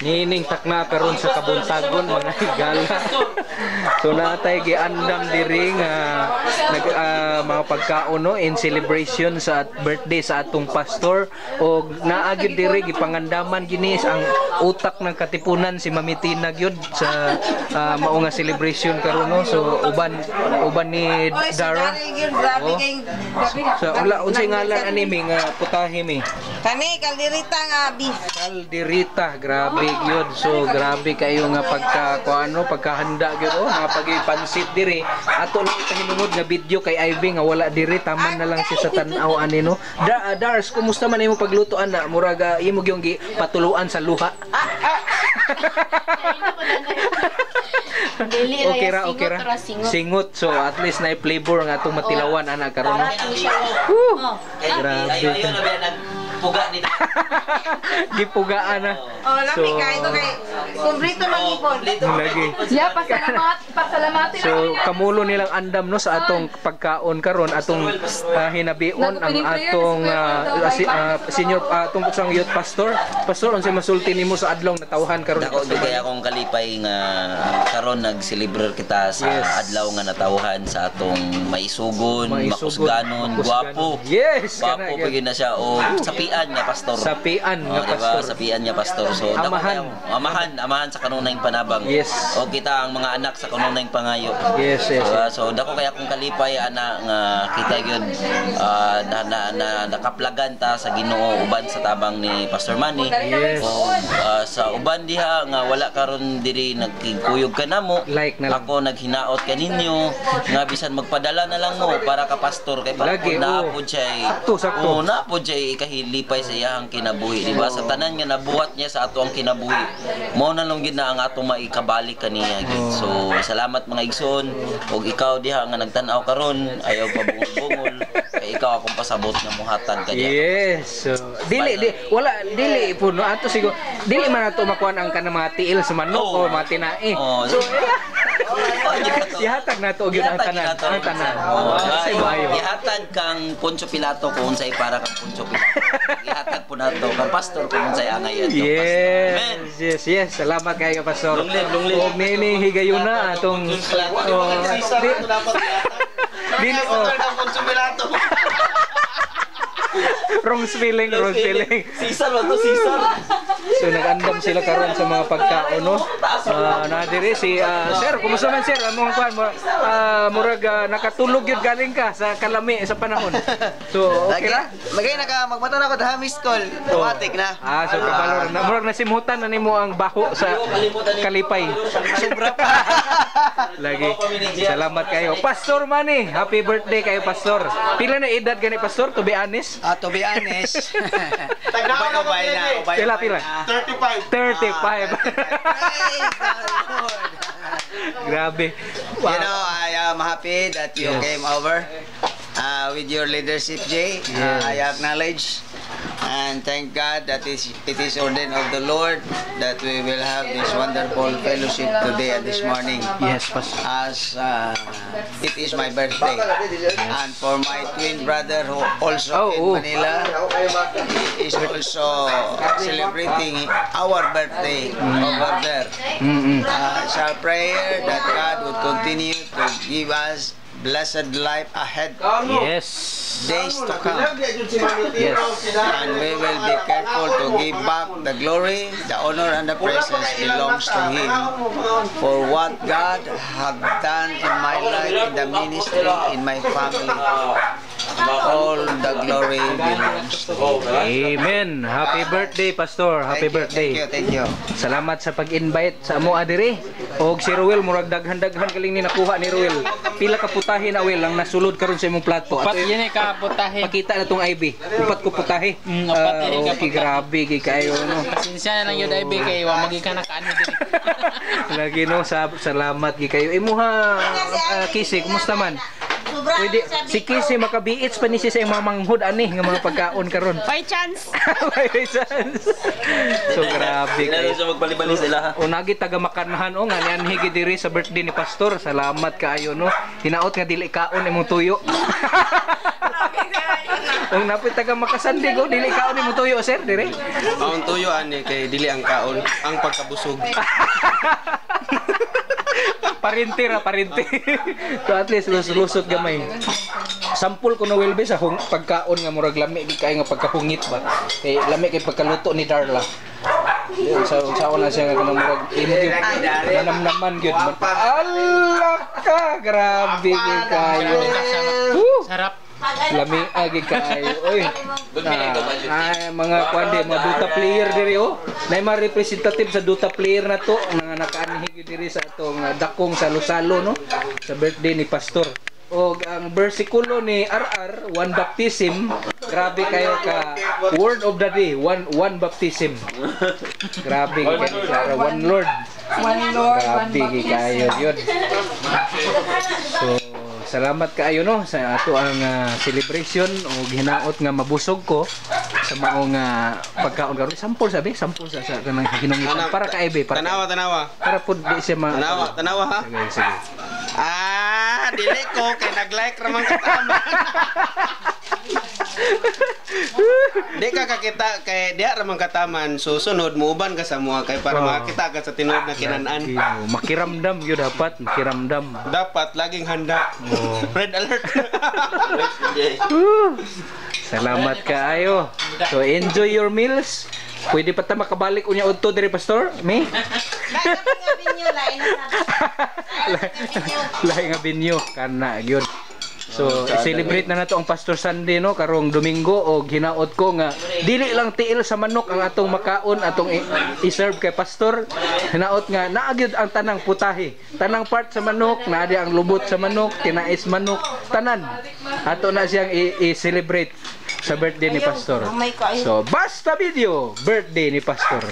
Nining takna karon sa kabuntagon mga higala. So natay giandam diri nga mga pagkaon no in celebration sa birthday sa atong pastor og naagid diri gipangandaman ginis ang utak ng katipunan si Mamitina gyud sa mao nga celebration karon no. So uban ni Dara. Oh. So unsay ngalan ani mi nga putahe mi? Kani kalderita nga beef. Kalderita, grabe gyud. So grabe kayo nga pagkahanda gyud oh, nga pagipansit diri. Ato lang pahinungod nga video kay Ivy nga wala diri, taman na lang siya sa tan-aw ani no. Dars, kumusta man imo paglutoan na murag imo gyung patuluan sa luha? Okay ra. Singot. So at least na flavor nga atong matilawan ana karon. Grabe. Puga nila. Gipugaan na. Oh, lami ka ito kay kumplito magipon. Lagi. Yeah, pasalamati. So kamulo nilang andam no sa atong pagkaon karon, atong hinabion ang atong senior atong sang youth pastor. Pastor, unsay masulti nimo sa adlaw natawhan karon? Dako dugay akong kalipay nga karon nag-celebrate kita sa adlaw nga natawhan sa atong maisugon, makusganon, gwapo. Yes, gwapo pagin na siya o sapian nga pastor. Sapian nga pastor. Diba? Sapian nga pastor. So amahan sa kanunayng panabang. Yes. O kita ang mga anak sa kanunayng pangayo. Yes. Diba? So dako kaya akong kalipay ana nga kita gyud nakaplagan ta sa Ginoo uban sa tabang ni Pastor Manny. Yes. O sa uban diha nga wala karon diri nagkikuyog ka namo. Like na lang. Ako naghinaot kaninyo nga bisan magpadala na lang mo para ka pastor kay lagi naapod siya. Sakto. Naapod siya ikahilipay sa iyang kinabuhi, di ba? Sa tanan nga nabuhat niya sa ato ang kinabuhi. Mao na lang gid na ang ato maikabalik kaniya gid. So salamat mga igsoon ug ikaw diha nga nagtan-aw karon ayaw pa bungol-bungol kay ikaw akong pasabot nga muhatan kaniya. Yes. So dili po no ato siguro dili man ato makuan ang kanang mga tiil sa manok o mga tinae. So ihatag nato gyud ang tanan. Ihatag kang Poncio Pilato kung unsay para kang Poncio Pilato. Ihatag po nato kang pastor kung unsay angay ato. Yes. Salamat kayo pastor. Lunglib. Og nini higayuna atong dili kang Poncio Pilato. wrong spelling. Sisal to Sisal. So nag-andam sila karon sa mga pagkaon no. Nadiri si sir, kumusta man sir? Among kuan murag nakatulog gyud galing ka sa kalami sa panahon. So okay ra? Magay magmata na ko da missed call. Automatic na. So kabalo na murag nasimutan na nimo ang baho sa kalipay. Sobra pa. Lagi. Salamat kayo. Pastor Manny, happy birthday kayo pastor. Pila na edad gani pastor, to be honest? To be honest. Pila. 35. Grabe. Wow. You know, I am happy that you came over with your leadership, Jay. I acknowledge and thank God that it is ordained of the Lord that we will have this wonderful fellowship today and this morning. Yes, Pastor. As it is my birthday. And for my twin brother who also in Manila, he is also celebrating our birthday over there. It's our prayer that God would continue to give us blessed life ahead. Yes. Days to come. Yes. And we will be careful to give back the glory, the honor, and the praises belongs to Him for what God have done in my life, in the ministry, in my family. All the glory belongs to Him. Amen. Happy birthday, Pastor. Happy birthday. Thank you. Salamat sa pag-invite sa amo adiri. Og si Ruel murag daghan-daghan kaling ni nakuha ni Ruel. Pila ka putahe na Ruel ang nasulod karon sa imong plato. Upat yun ka putahe. Pakita na tong Ivy. Upat ko putahe. Upat yun ka putahe. Grabe kay kayo no. Pasensya na lang yun Ivy kay wa magi ka nakaano diri. Lagi no, salamat gi kayo. Imuha Kisi, kumusta man? Pwede si Kisi makabiits pa ni siya sa mga manghud ani nga mga pagkaon karon. By chance. By chance. So grabe kayo. So magbalibali sila. Unagi taga makanhan o nga niyan higi diri sa birthday ni Pastor. Salamat kaayo no. Hinaot nga dili kaon imong tuyo. Ang napit taga makasandig ko, dili kaon ni mo tuyo, sir, dire. Ang tuyo ani kay dili ang kaon, ang pagkabusog. Parinti ra, parinti. So at least lusot gamay. Sampol ko na Wilby sa pagkaon nga murag lami di kay nga pagkapungit ba. Kay lami kay pagkaluto ni Darla. Sa una siya nga kanang murag nanamnaman gyud. Allah ka, grabe gyud kayo. Sarap. Lami agi kayo. Oy. Ay mga kwande, mga Dota player diri oh. Nay mga representative sa Dota player na to nga nakaanhig diri sa atong dakong salo-salo no sa birthday ni Pastor. O ang bersikulo ni RR, one baptism. Grabe kayo ka. Word of the day, one baptism. Grabe kayo. One Lord. Grabe kayo yun. So, salamat kaayo no sa ato ang celebration o hinaot nga mabusog ko sa maong pagkaon karon. Sampol sabi, sampol sa kanang hinungitan para kay Ebe, para Tanawa. para pud di siya ma. Tanawa ha. Sige. Dili ko kay nag-like ra man katama. Di ka kakita kay diha ra man kataman susunod muuban ka sa mua kay para makita ka sa tinuod na kinanan. Makiramdam gyud dapat, makiramdam. Dapat laging handa. Red alert. Salamat kaayo. So enjoy your meals. Pwede pa ta makabalik unya udto diri Pastor? Me? Lahi nga binyo kana gyud. So celebrate na nato ang Pastor Sunday no karong Domingo og hinaot ko nga dili lang tiil sa manok ang atong makaon atong i-serve kay Pastor. Hinaot nga naa gyud ang tanang putahe. Tanang part sa manok, naa di ang lubot sa manok, tinais manok, tanan. Ato na siyang i-celebrate sa birthday ni Pastor. So basta video birthday ni Pastor.